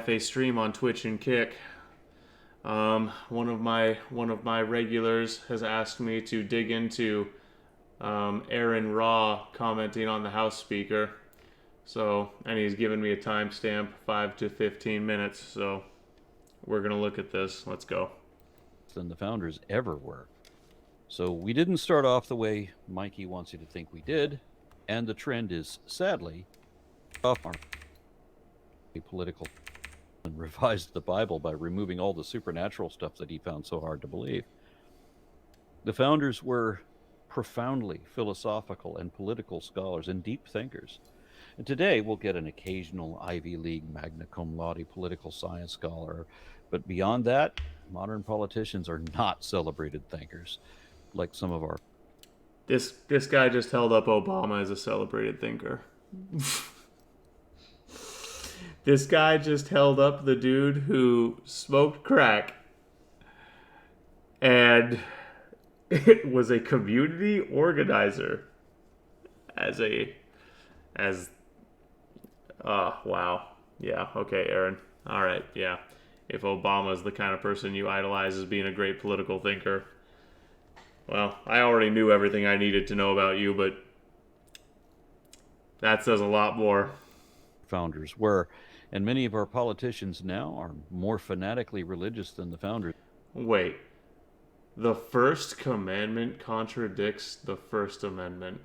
a stream on Twitch and Kick. One of my regulars has asked me to dig into Aaron Raw commenting on the House Speaker. And he's given me a timestamp, 5 to 15 minutes. So we're gonna look at this. Let's go. Than the founders ever were. So we didn't start off the way Mikey wants you to think we did, and the trend is sadly off our political and revised the Bible by removing all the supernatural stuff that he found so hard to believe. The founders were profoundly philosophical and political scholars and deep thinkers. And today we'll get an occasional Ivy League magna cum laude political science scholar, but beyond that, modern politicians are not celebrated thinkers like some of our. This guy just held up Obama as a celebrated thinker. This guy just held up the dude who smoked crack and it was a community organizer wow. Yeah, okay, Aaron. All right, yeah. If Obama's the kind of person you idolize as being a great political thinker, well, I already knew everything I needed to know about you, but that says a lot more. Founders were, and many of our politicians now are more fanatically religious than the founders. Wait. The First Commandment contradicts the First Amendment.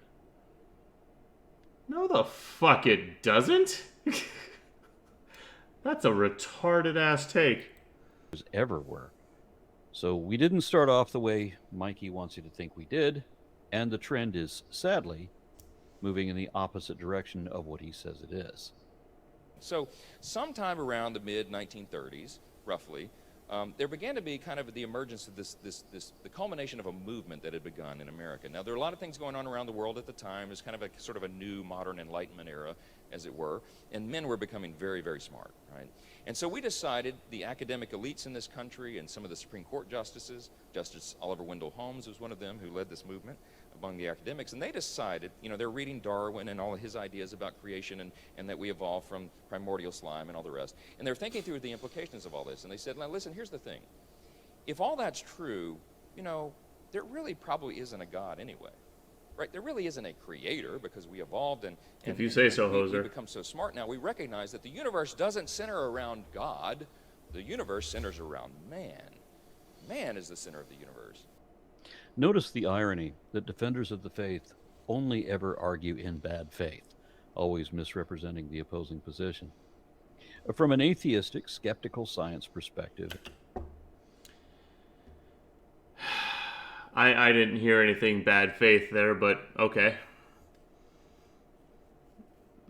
No, the fuck it doesn't. That's a retarded ass take. Ever were. So we didn't start off the way Mikey wants you to think we did, and the trend is sadly moving in the opposite direction of what he says it is. So sometime around the mid-1930s, roughly, there began to be kind of the emergence of the culmination of a movement that had begun in America. Now, there are a lot of things going on around the world at the time. It was kind of a sort of a new modern Enlightenment era, as it were, and men were becoming very, very smart, right? And so we decided, the academic elites in this country and some of the Supreme Court justices, Justice Oliver Wendell Holmes was one of them who led this movement among the academics, and they decided, they're reading Darwin and all of his ideas about creation and that we evolved from primordial slime and all the rest. And they're thinking through the implications of all this, and they said, now listen, here's the thing. If all that's true, there really probably isn't a God anyway. Right? There really isn't a creator because we evolved and if you say so, we Hoser. become so smart now. We recognize that the universe doesn't center around God. The universe centers around man. Man is the center of the universe. Notice the irony that defenders of the faith only ever argue in bad faith, always misrepresenting the opposing position. From an atheistic, skeptical science perspective, I didn't hear anything bad faith there, but okay.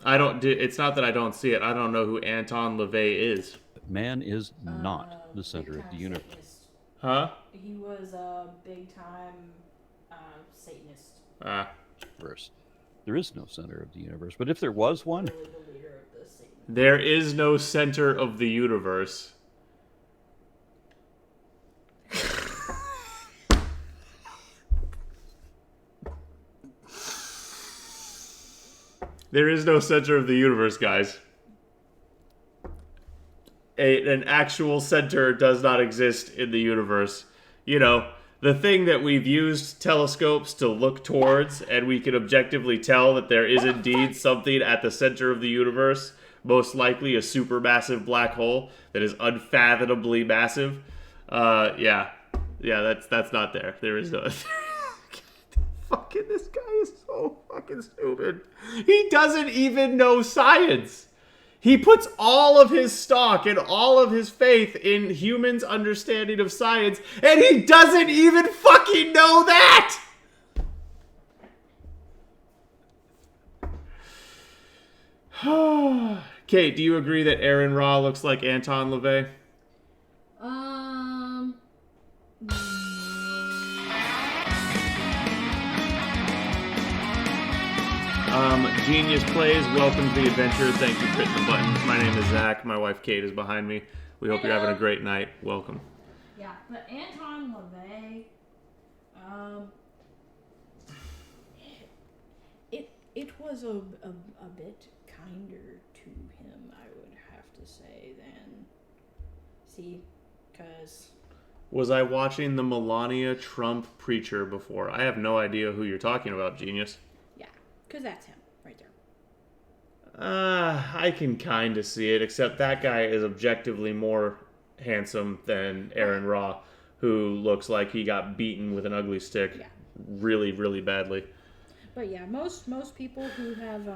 It's not that I don't see it. I don't know who Anton LaVey is. Man is not the center of the universe. Satanist. Huh? He was a big-time Satanist. Verse. There is no center of the universe, but if there was one, Really the leader of the Satanists. There is no center of the universe. There is no center of the universe, guys. An actual center does not exist in the universe. The thing that we've used telescopes to look towards, and we can objectively tell that there is indeed something at the center of the universe, most likely a supermassive black hole that is unfathomably massive. Yeah, that's not there. There is no. Fucking this guy is so fucking stupid. He doesn't even know science. He puts all of his stock and all of his faith in humans' understanding of science, and he doesn't even fucking know that! Kate, do you agree that Aaron Raw looks like Anton LaVey? Genius Plays, welcome to the Adventurous. Thank you for hitting the buttons. My name is Zach. My wife Kate is behind me. We hope you're having a great night. Welcome. Yeah, but Anton LaVey, it was a bit kinder to him, I would have to to say then. See, because Was I watching the Melania Trump preacher before? I have no idea who you're talking about, genius. yeah, because that's him right there. I can kind of see it, except that guy is objectively more handsome than Aaron Raw, who looks like he got beaten with an ugly stick Yeah. really, really badly. But yeah, most people who have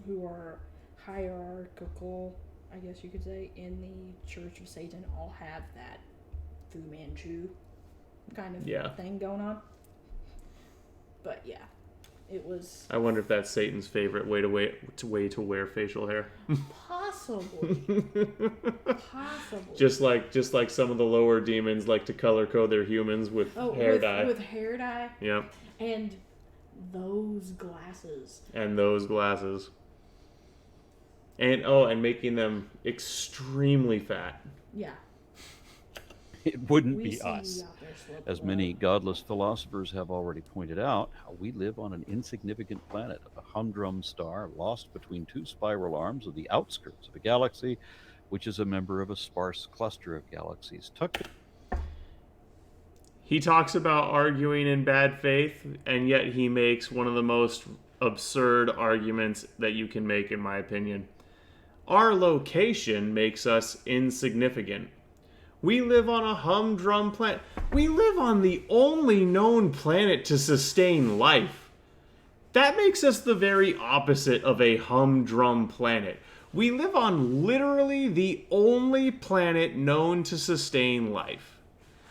who are hierarchical, I guess you could say, in the Church of Satan all have that Fu Manchu kind of thing going on. But yeah, it was I wonder if that's Satan's favorite way to wear facial hair. possibly. Just like some of the lower demons like to color code their humans with hair dye. With hair dye. Yep. And those glasses. And those glasses. And making them extremely fat. Yeah. It wouldn't We be see us. you out there sloping As low. many godless philosophers have already pointed out, how we live on an insignificant planet, a humdrum star lost between two spiral arms of the outskirts of a galaxy, which is a member of a sparse cluster of galaxies. He talks about arguing in bad faith, and yet he makes one of the most absurd arguments that you can make, in my opinion. Our location makes us insignificant. We live on a humdrum planet. We live on the only known planet to sustain life. That makes us the very opposite of a humdrum planet. We live on literally the only planet known to sustain life.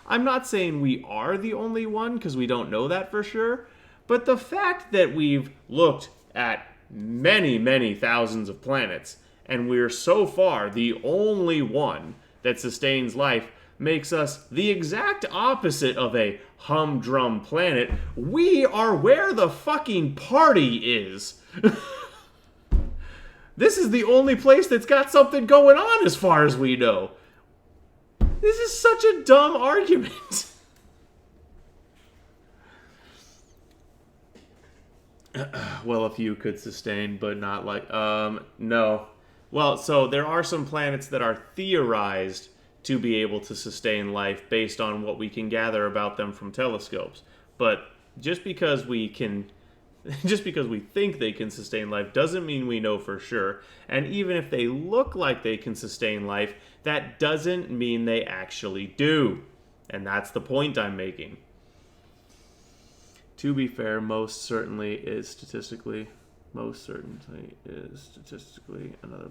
I'm not saying we are the only one, because we don't know that for sure, but the fact that we've looked at many, many thousands of planets, and we're so far the only one that sustains life, makes us the exact opposite of a humdrum planet. We are where the fucking party is. This is the only place that's got something going on as far as we know. This is such a dumb argument. Well, a few could sustain, but not like... no. Well, so there are some planets that are theorized to be able to sustain life based on what we can gather about them from telescopes. But just because we think they can sustain life doesn't mean we know for sure. And even if they look like they can sustain life, that doesn't mean they actually do. And that's the point I'm making. To be fair, most certainly is statistically another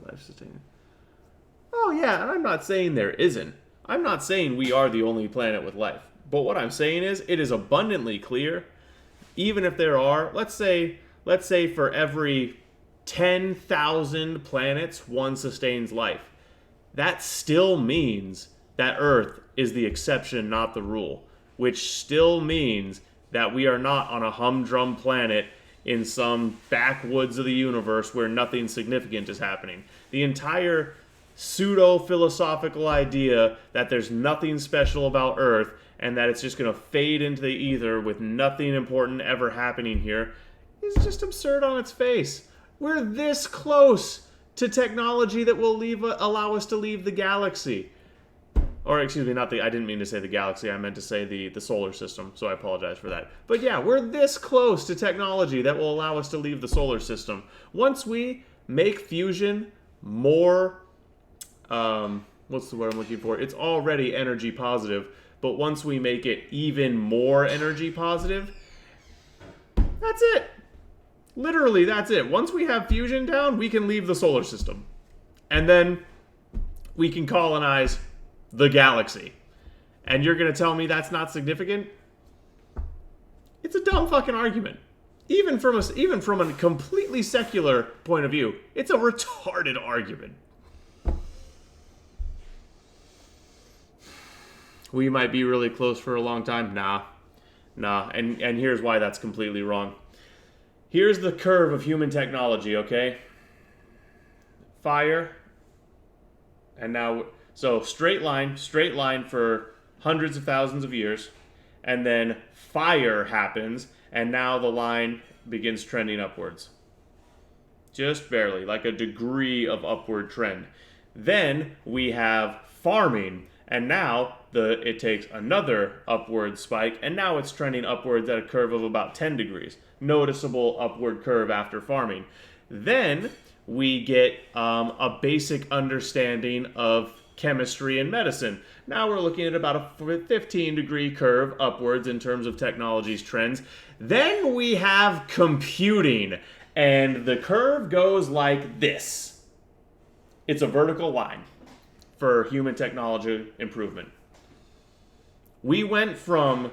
life-sustaining. Oh yeah, and I'm not saying there isn't. I'm not saying we are the only planet with life. But what I'm saying is, it is abundantly clear, even if there are, let's say for every 10,000 planets, one sustains life. That still means that Earth is the exception, not the rule. Which still means that we are not on a humdrum planet in some backwoods of the universe where nothing significant is happening. The entire pseudo-philosophical idea that there's nothing special about Earth and that it's just going to fade into the ether with nothing important ever happening here is just absurd on its face. We're this close to technology that will allow us to leave the galaxy. Or, excuse me, I didn't mean to say the galaxy, I meant to say the solar system, so I apologize for that. But yeah, we're this close to technology that will allow us to leave the solar system. Once we make fusion more, what's the word I'm looking for? It's already energy positive, but once we make it even more energy positive, that's it. Literally, that's it. Once we have fusion down, we can leave the solar system. And then we can colonize the galaxy. And you're going to tell me that's not significant? It's a dumb fucking argument. Even from a completely secular point of view, it's a retarded argument. We might be really close for a long time. Nah. And here's why that's completely wrong. Here's the curve of human technology, okay? Fire. And now, so straight line for hundreds of thousands of years. And then fire happens, and now the line begins trending upwards. Just barely, like a degree of upward trend. Then we have farming, and now it takes another upward spike, and now it's trending upwards at a curve of about 10 degrees. Noticeable upward curve after farming. Then we get a basic understanding of chemistry and medicine. Now we're looking at about a 15-degree curve upwards in terms of technology's trends. Then we have computing, and the curve goes like this. It's a vertical line for human technology improvement. We went from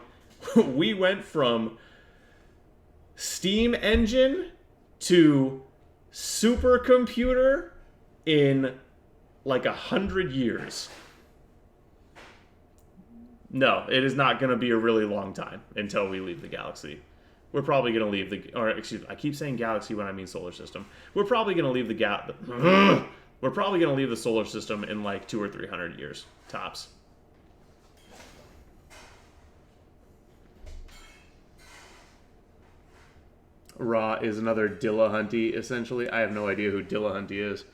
steam engine to supercomputer in like 100 years. No, it is not going to be a really long time until we leave the galaxy. We're probably going to leave I keep saying galaxy when I mean solar system. We're probably going to leave we're probably going to leave the solar system in like 200 or 300 years, tops. Ra is another Dillahunty, essentially. I have no idea who Dillahunty is.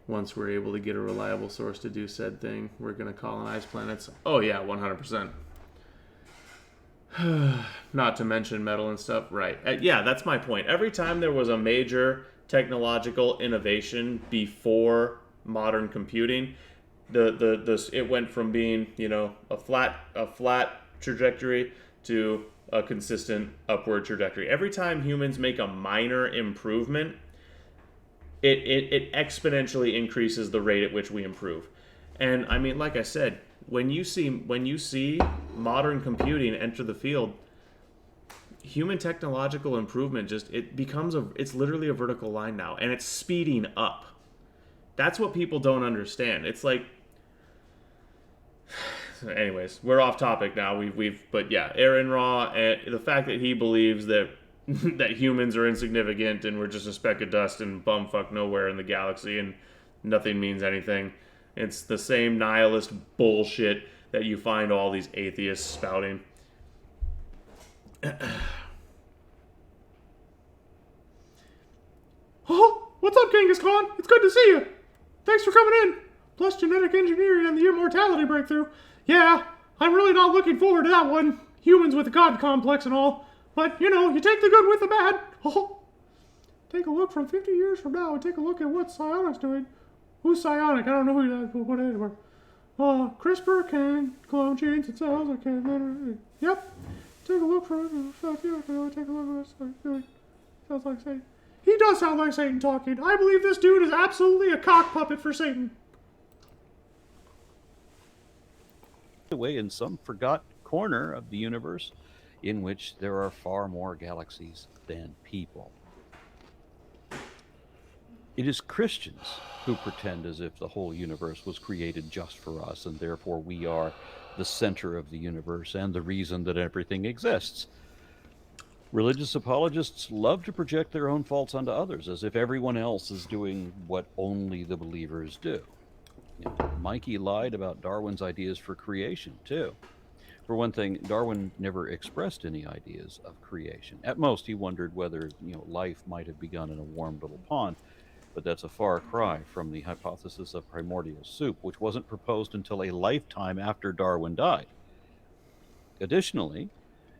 Once we're able to get a reliable source to do said thing, we're going to colonize planets. Oh yeah, 100%. Not to mention metal and stuff. Right. Yeah, that's my point. Every time there was a major technological innovation before modern computing, it went from being, a flat trajectory to a consistent upward trajectory. Every time humans make a minor improvement, it exponentially increases the rate at which we improve. And I mean, like I said, when you see modern computing enter the field, human technological improvement it's literally a vertical line now, and it's speeding up. That's what people don't understand. It's like, anyways, we're off topic now. But yeah, Aaron Ra, the fact that he believes that that humans are insignificant and we're just a speck of dust and bumfuck nowhere in the galaxy and nothing means anything. It's the same nihilist bullshit that you find all these atheists spouting. Oh, what's up, Genghis Khan? It's good to see you. Thanks for coming in. Plus genetic engineering and the immortality breakthrough. Yeah, I'm really not looking forward to that one. Humans with a god complex and all. But, you take the good with the bad. Oh. Take a look from 50 years from now and take a look at what Psionic's doing. Who's Psionic? I don't know who that is, but whatever. CRISPR can clone genes and cells. Yep. Take a look from take a look at what sounds like Satan. He does sound like Satan talking. I believe this dude is absolutely a cock puppet for Satan. Away in some forgotten corner of the universe in which there are far more galaxies than people. It is Christians who pretend as if the whole universe was created just for us, and therefore we are the center of the universe and the reason that everything exists. Religious apologists love to project their own faults onto others, as if everyone else is doing what only the believers do. Mikey lied about Darwin's ideas for creation, too. For one thing, Darwin never expressed any ideas of creation. At most, he wondered whether life might have begun in a warm little pond, but that's a far cry from the hypothesis of primordial soup, which wasn't proposed until a lifetime after Darwin died. Additionally,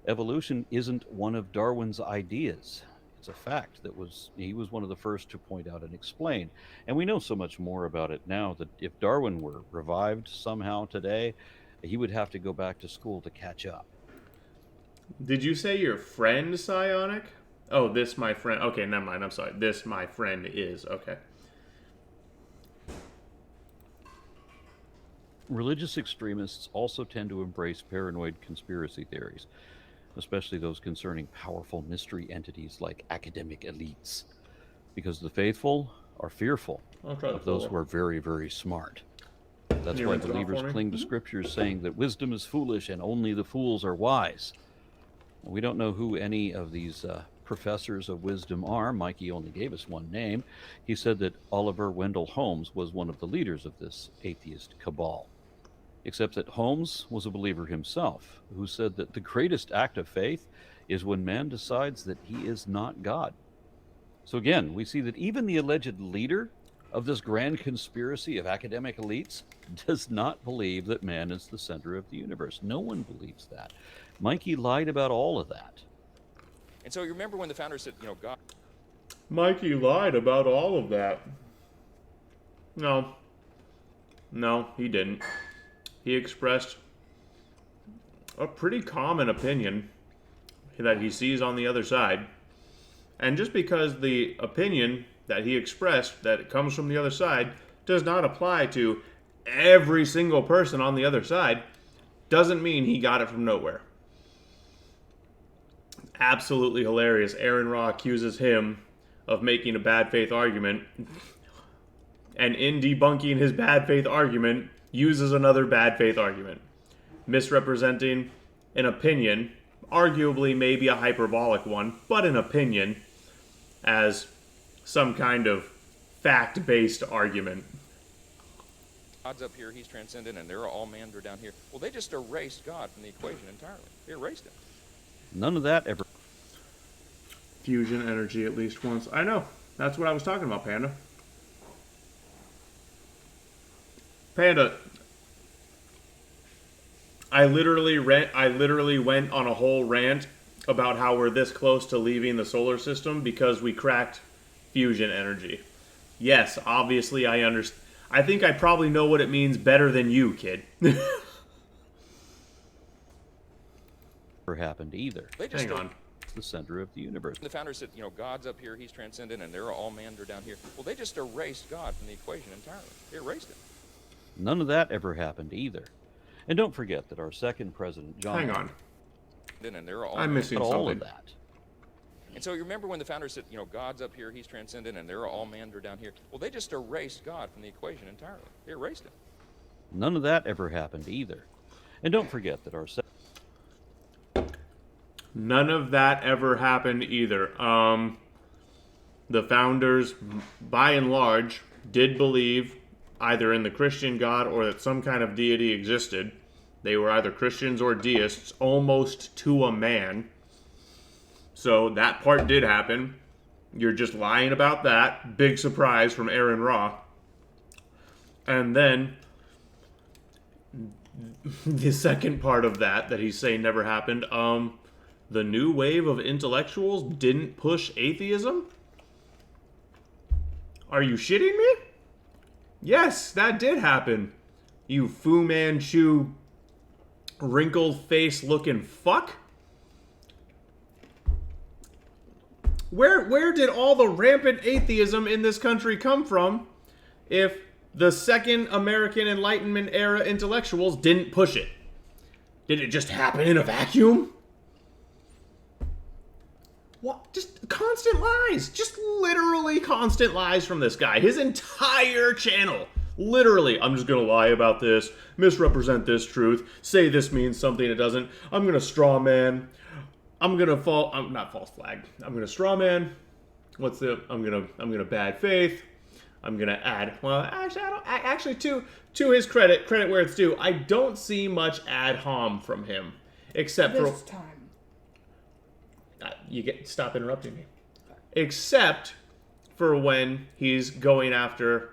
evolution isn't one of Darwin's ideas. It's a fact that he was one of the first to point out and explain. And we know so much more about it now that if Darwin were revived somehow today, he would have to go back to school to catch up. Did you say your friend Psionic? Oh, this my friend. Okay, never mind. I'm sorry. This my friend is. Okay. Religious extremists also tend to embrace paranoid conspiracy theories, especially those concerning powerful mystery entities like academic elites, because the faithful are fearful of those who are very, very smart. That's why believers cling to scriptures saying that wisdom is foolish and only the fools are wise. We don't know who any of these professors of wisdom are. Mikey only gave us one name. He said that Oliver Wendell Holmes was one of the leaders of this atheist cabal. Except that Holmes was a believer himself, who said that the greatest act of faith is when man decides that he is not God. So again, we see that even the alleged leader of this grand conspiracy of academic elites does not believe that man is the center of the universe. No one believes that. Mikey lied about all of that. And so you remember when the founders said, God. Mikey lied about all of that. No, he didn't. He expressed a pretty common opinion that he sees on the other side. And just because the opinion that he expressed that it comes from the other side does not apply to every single person on the other side, doesn't mean he got it from nowhere. Absolutely hilarious. Aaron Ra accuses him of making a bad faith argument, and in debunking his bad faith argument, uses another bad faith argument, misrepresenting an opinion, arguably maybe a hyperbolic one, but an opinion, as some kind of fact-based argument. God's up here, he's transcendent, and they're all men, they're down here. Well, they just erased God from the equation entirely. They erased him. None of that ever. Fusion energy at least once. I know. That's what I was talking about, Panda. Panda, I literally went on a whole rant about how we're this close to leaving the solar system because we cracked fusion energy. Yes, obviously I understand. I think I probably know what it means better than you, kid. Never happened either. They just Hang on. It's the center of the universe. The founders said, God's up here, he's transcendent, and they're all men, they're down here. Well, they just erased God from the equation entirely. They erased him. None of that ever happened either. And don't forget that our second president, John. Hang on. And they're all I'm missing all something. of that. And so you remember when the founders said, God's up here, he's transcendent, and they're all men, they're down here. Well, they just erased God from the equation entirely. They erased him. None of that ever happened either. And don't forget that our None of that ever happened either. The founders, by and large, did believe either in the Christian God or that some kind of deity existed. They were either Christians or deists, almost to a man. So that part did happen. You're just lying about that. Big surprise from Aaron Ra. And then the second part of that he's saying never happened, the new wave of intellectuals didn't push atheism? Are you shitting me? Yes, that did happen. You Fu Manchu, wrinkled face looking fuck. Where did all the rampant atheism in this country come from if the second American Enlightenment era intellectuals didn't push it? Did it just happen in a vacuum? What? Just constant lies. Just literally constant lies from this guy. His entire channel. Literally, I'm just going to lie about this, misrepresent this truth, say this means something it doesn't. I'm going to straw man. I'm going to not false flag. I'm going to straw man. I'm going to bad faith. I'm going to add, well, actually to his credit where it's due, I don't see much ad hom from him except for This time. Stop interrupting me. Except for when he's going after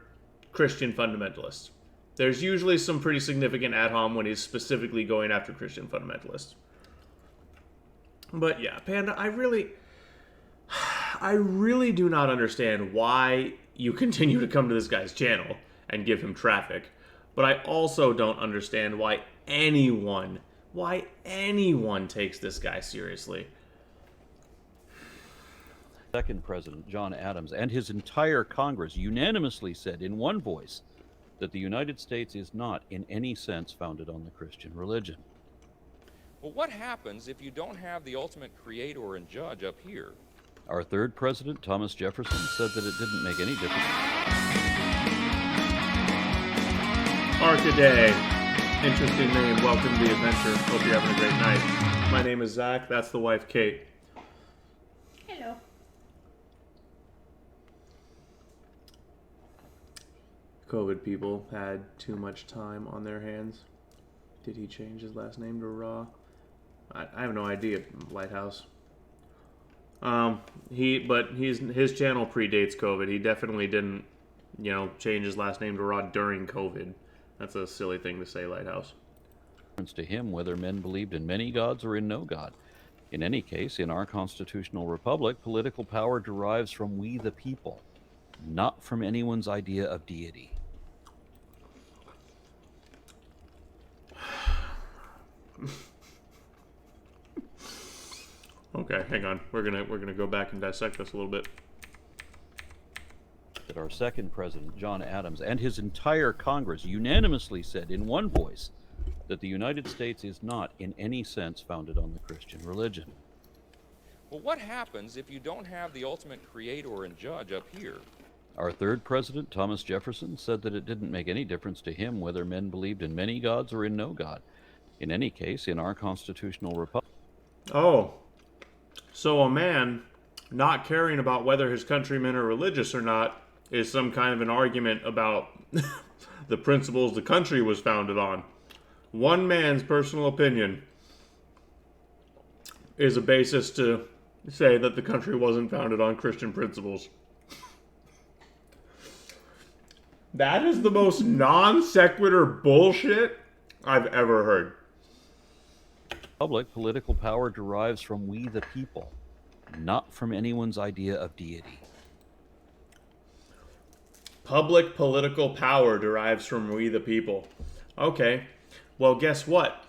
Christian fundamentalists. There's usually some pretty significant ad hom when he's specifically going after Christian fundamentalists. But yeah, Panda, I really do not understand why you continue to come to this guy's channel and give him traffic. But I also don't understand why anyone takes this guy seriously. second president, John Adams, and his entire Congress unanimously said in one voice that the United States is not in any sense founded on the Christian religion. Well, what happens if you don't have the ultimate creator and judge up here? Our third president, Thomas Jefferson, said that it didn't make any difference. Arcaday. Interesting name. Welcome to the adventure. Hope you're having a great night. My name is Zach. That's the wife, Kate. Hello. COVID people had too much time on their hands. Did he change his last name to Raw? I have no idea, Lighthouse. His channel predates COVID. He definitely didn't change his last name to Rod during COVID. That's a silly thing to say, Lighthouse. To him whether men believed in many gods or in no god. In any case, in our constitutional republic, political power derives from we the people, not from anyone's idea of deity. Okay, hang on. We're gonna go back and dissect this a little bit. That our second president, John Adams, and his entire Congress unanimously said in one voice that the United States is not in any sense founded on the Christian religion. Well, what happens if you don't have the ultimate creator and judge up here? Our third president, Thomas Jefferson, said that it didn't make any difference to him whether men believed in many gods or in no god. In any case, in our constitutional republic... Oh, so a man not caring about whether his countrymen are religious or not is some kind of an argument about the principles the country was founded on. One man's personal opinion is a basis to say that the country wasn't founded on Christian principles. That is the most non sequitur bullshit I've ever heard. Public political power derives from we the people, not from anyone's idea of deity. Public political power derives from we the people. Okay, well, guess what?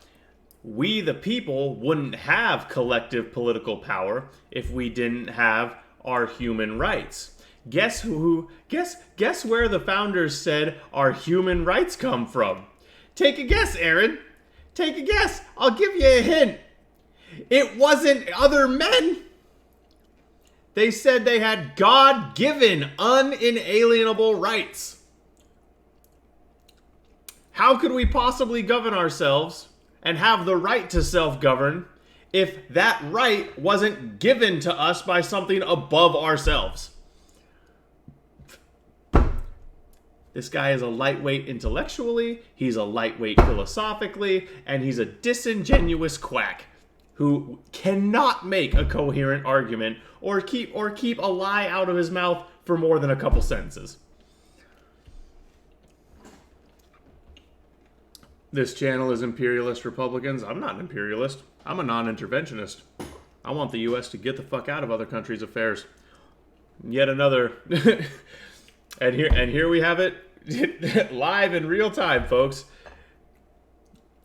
We the people wouldn't have collective political power if we didn't have our human rights. Guess where the founders said our human rights come from? Take a guess, Aaron. Take a guess. I'll give you a hint. It wasn't other men. They said they had God-given, unalienable rights. How could we possibly govern ourselves and have the right to self-govern if that right wasn't given to us by something above ourselves? This guy is a lightweight intellectually, he's a lightweight philosophically, and he's a disingenuous quack who cannot make a coherent argument or keep a lie out of his mouth for more than a couple sentences. This channel is Imperialist Republicans. I'm not an imperialist. I'm a non-interventionist. I want the U.S. to get the fuck out of other countries' affairs. Yet another... And here we have it live in real time, folks.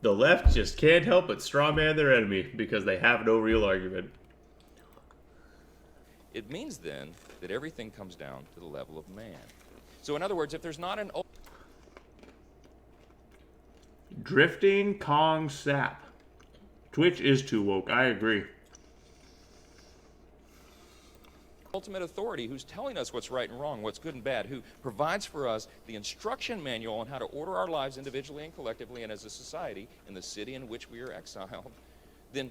The left just can't help but strawman their enemy because they have no real argument. It means then that everything comes down to the level of man. So in other words, if there's not an Drifting Kong Sap. Twitch is too woke. I agree. ultimate authority who's telling us what's right and wrong, what's good and bad, who provides for us the instruction manual on how to order our lives individually and collectively and as a society in the city in which we are exiled, then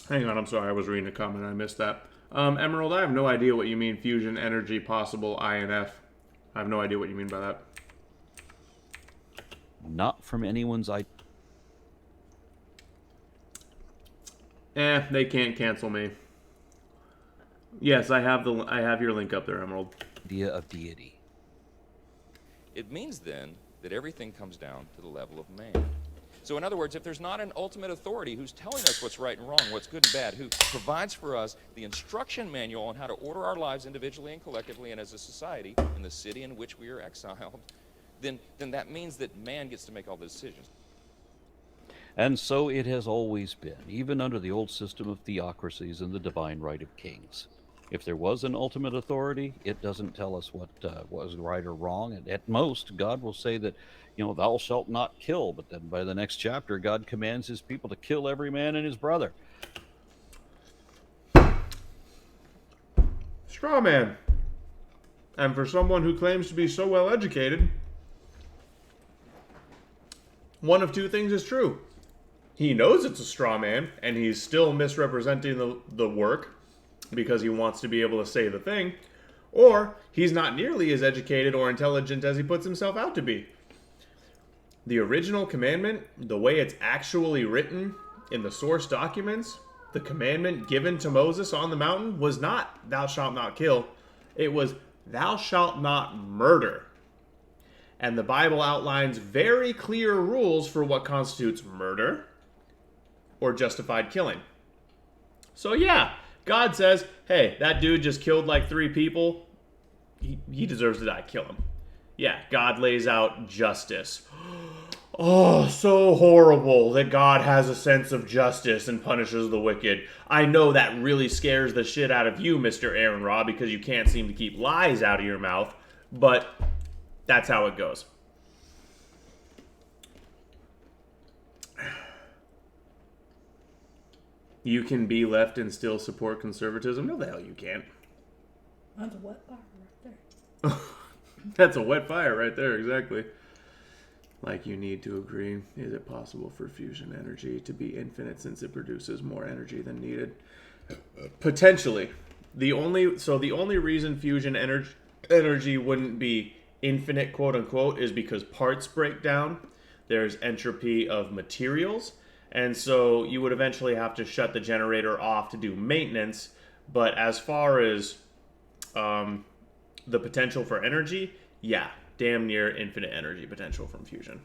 hang on, I'm sorry, I was reading a comment, I missed that. Emerald, I have no idea what you mean fusion energy possible INF. I have no idea what you mean by that. Not from anyone's idea. They can't cancel me. Yes, I have your link up there, Emerald. Idea of deity. it means then that everything comes down to the level of man. So in other words, if there's not an ultimate authority who's telling us what's right and wrong, what's good and bad, who provides for us the instruction manual on how to order our lives individually and collectively and as a society in the city in which we are exiled, then that means that man gets to make all the decisions. And so it has always been, even under the old system of theocracies and the divine right of kings. If there was an ultimate authority, it doesn't tell us what was right or wrong. And at most, God will say that, thou shalt not kill. But then by the next chapter, God commands his people to kill every man and his brother. Straw man. And for someone who claims to be so well educated, one of two things is true. He knows it's a straw man, and he's still misrepresenting the work because he wants to be able to say the thing, or he's not nearly as educated or intelligent as he puts himself out to be. The original commandment, the way it's actually written in the source documents, the commandment given to Moses on the mountain was not, thou shalt not kill. It was, thou shalt not murder. And the Bible outlines very clear rules for what constitutes murder or justified killing. So yeah, God says, hey, that dude just killed like 3 people. He deserves to die. Kill him. Yeah, God lays out justice. Oh, so horrible that God has a sense of justice and punishes the wicked. I know that really scares the shit out of you, Mr. Aaron Raw, because you can't seem to keep lies out of your mouth, but that's how it goes. You can be left and still support conservatism? No, the hell you can't. That's a wet fire right there. That's a wet fire right there, exactly. Like, you need to agree. Is it possible for fusion energy to be infinite since it produces more energy than needed? Potentially. The only reason fusion energy wouldn't be infinite, quote unquote, is because parts break down. There's entropy of materials. And so you would eventually have to shut the generator off to do maintenance. But as far as the potential for energy, yeah, damn near infinite energy potential from fusion.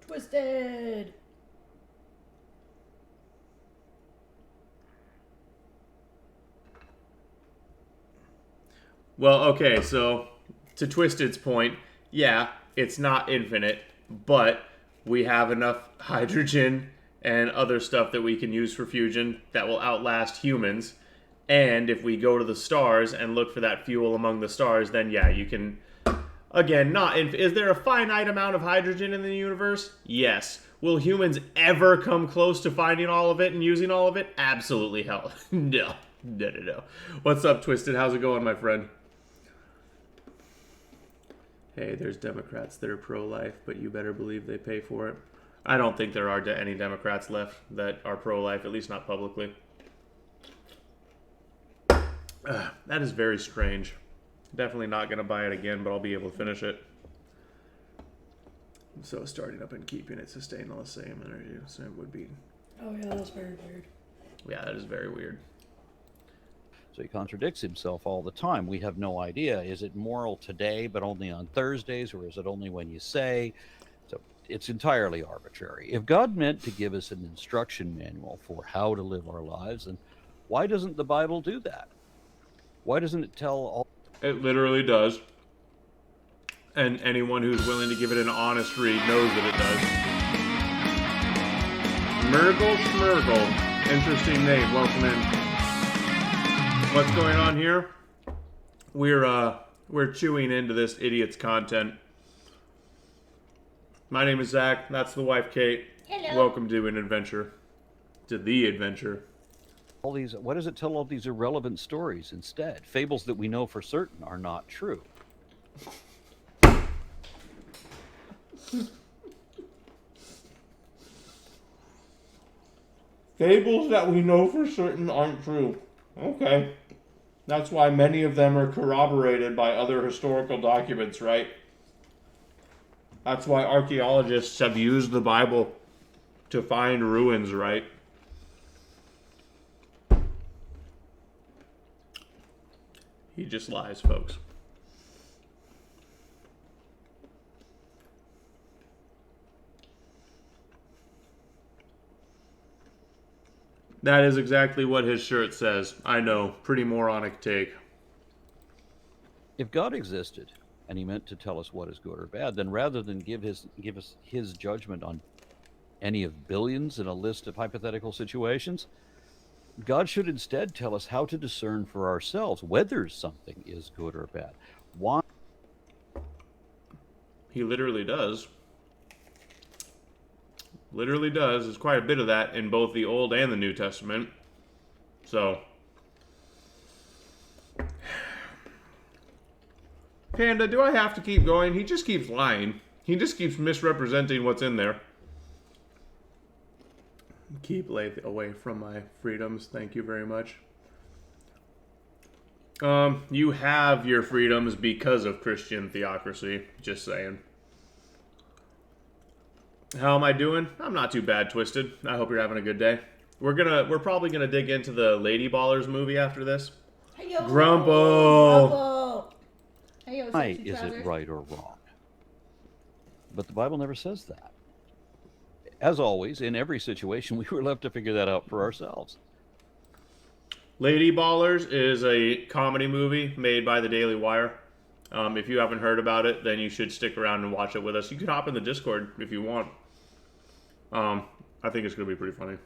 Twisted! Well, okay, so to Twisted's point, yeah, it's not infinite, but we have enough hydrogen and other stuff that we can use for fusion that will outlast humans. And if we go to the stars and look for that fuel among the stars, then yeah, you can, again, is there a finite amount of hydrogen in the universe? Yes. Will humans ever come close to finding all of it and using all of it? Absolutely hell. No. What's up, Twisted? How's it going, my friend? Hey, there's Democrats that are pro-life, but you better believe they pay for it. I don't think there are any Democrats left that are pro-life, at least not publicly. That is very strange. Definitely not going to buy it again, but I'll be able to finish it. So starting up and keeping it sustained all the same energy, so it would be... Oh yeah, that's very weird. Yeah, that is very weird. So he contradicts himself all the time. We have no idea. Is it moral today, but only on Thursdays, or is it only when you say? So it's entirely arbitrary. If God meant to give us an instruction manual for how to live our lives, then why doesn't the Bible do that? Why doesn't it tell all? It literally does. And anyone who's willing to give it an honest read knows that it does. Murgle Schmurgle. Interesting name. Welcome in. What's going on here? We're chewing into this idiot's content. My name is Zach. That's the wife, Kate. Hello. Welcome to an adventure. To the adventure. All these, why does it tell all these irrelevant stories instead? Fables that we know for certain are not true. Fables that we know for certain aren't true. Okay. That's why many of them are corroborated by other historical documents, right? That's why archaeologists have used the Bible to find ruins, right? He just lies, folks. That is exactly what his shirt says. I know. Pretty moronic take. If God existed and he meant to tell us what is good or bad, then rather than give us his judgment on any of billions in a list of hypothetical situations, God should instead tell us how to discern for ourselves whether something is good or bad. Why? He literally does. Literally does. There's quite a bit of that in both the Old and the New Testament. So. Panda, do I have to keep going? He just keeps lying. He just keeps misrepresenting what's in there. Keep away from my freedoms. Thank you very much. You have your freedoms because of Christian theocracy. Just saying. How am I doing? I'm not too bad, Twisted. I hope you're having a good day. We're probably gonna dig into the Lady Ballers movie after this. Hey, yo, Grumpo. why such a is tragic. it right or wrong? But the Bible never says that. As always, in every situation, we were left to figure that out for ourselves. Lady Ballers is a comedy movie made by the Daily Wire. If you haven't heard about it, then you should stick around and watch it with us. You can hop in the Discord if you want. I think it's going to be pretty funny.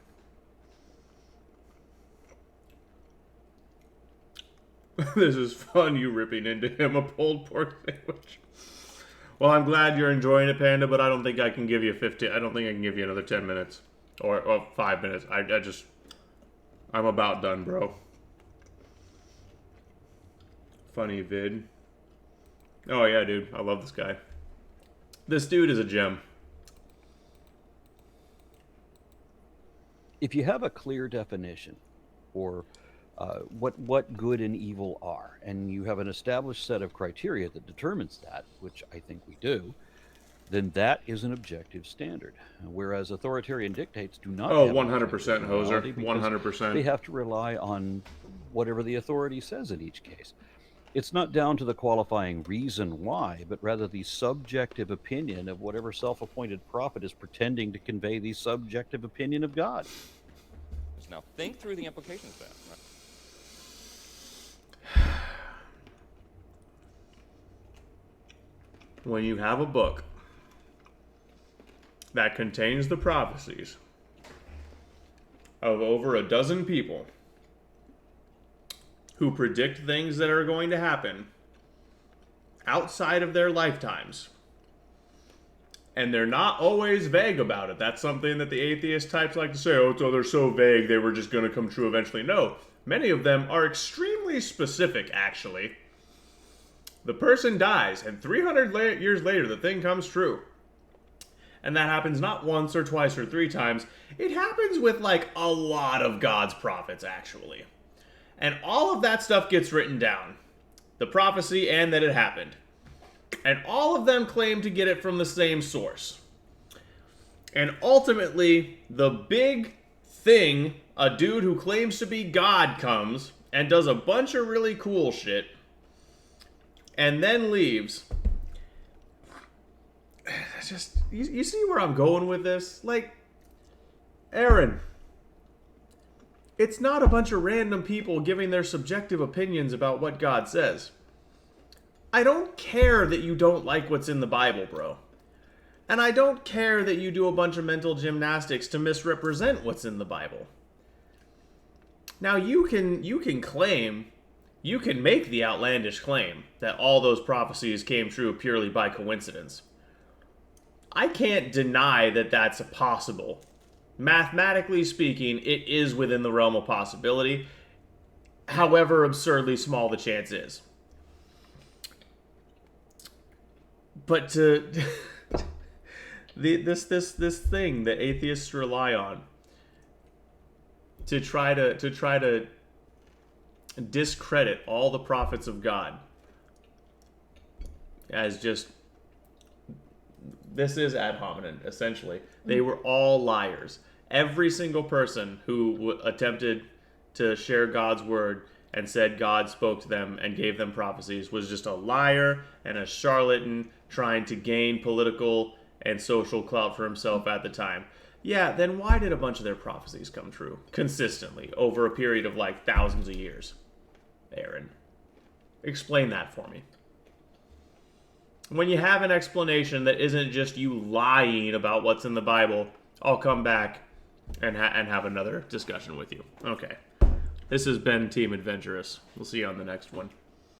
This is fun, you ripping into him a pulled pork sandwich. Well, I'm glad you're enjoying it, Panda, but I don't think I can give you 15. I don't think I can give you another 10 minutes. Or 5 minutes. I'm about done, bro. Funny vid. Oh, yeah, dude. I love this guy. This dude is a gem. If you have a clear definition for what good and evil are, and you have an established set of criteria that determines that, which I think we do, then that is an objective standard. Whereas authoritarian dictates do not. Oh, have an 100%, objective Hoser. morality because 100%. They have to rely on whatever the authority says in each case. It's not down to the qualifying reason why, but rather the subjective opinion of whatever self-appointed prophet is pretending to convey the subjective opinion of God. Now think through the implications of that. When you have a book that contains the prophecies of over a dozen people who predict things that are going to happen outside of their lifetimes, and they're not always vague about it. That's something that the atheist types like to say, oh, they're so vague, they were just going to come true eventually. No, many of them are extremely specific, actually. The person dies, and 300 years later, the thing comes true. And that happens not once or twice or 3 times. It happens with, like, a lot of God's prophets, actually. And all of that stuff gets written down. The prophecy and that it happened. And all of them claim to get it from the same source. And ultimately, the big thing, a dude who claims to be God comes and does a bunch of really cool shit and then leaves. Just, you see where I'm going with this? Like, Aaron, it's not a bunch of random people giving their subjective opinions about what God says. I don't care that you don't like what's in the Bible, bro. And I don't care that you do a bunch of mental gymnastics to misrepresent what's in the Bible. Now, you can claim, you can make the outlandish claim that all those prophecies came true purely by coincidence. I can't deny that that's possible. Mathematically speaking, it is within the realm of possibility, however absurdly small the chance is. But this thing that atheists rely on to try to discredit all the prophets of God as just, this is ad hominem, essentially. They were all liars. Every single person who attempted to share God's word and said God spoke to them and gave them prophecies was just a liar and a charlatan trying to gain political and social clout for himself at the time. Yeah, then why did a bunch of their prophecies come true consistently over a period of like thousands of years? Aaron, explain that for me. When you have an explanation that isn't just you lying about what's in the Bible, I'll come back and have another discussion with you. Okay. This has been Team Adventurous. We'll see you on the next one.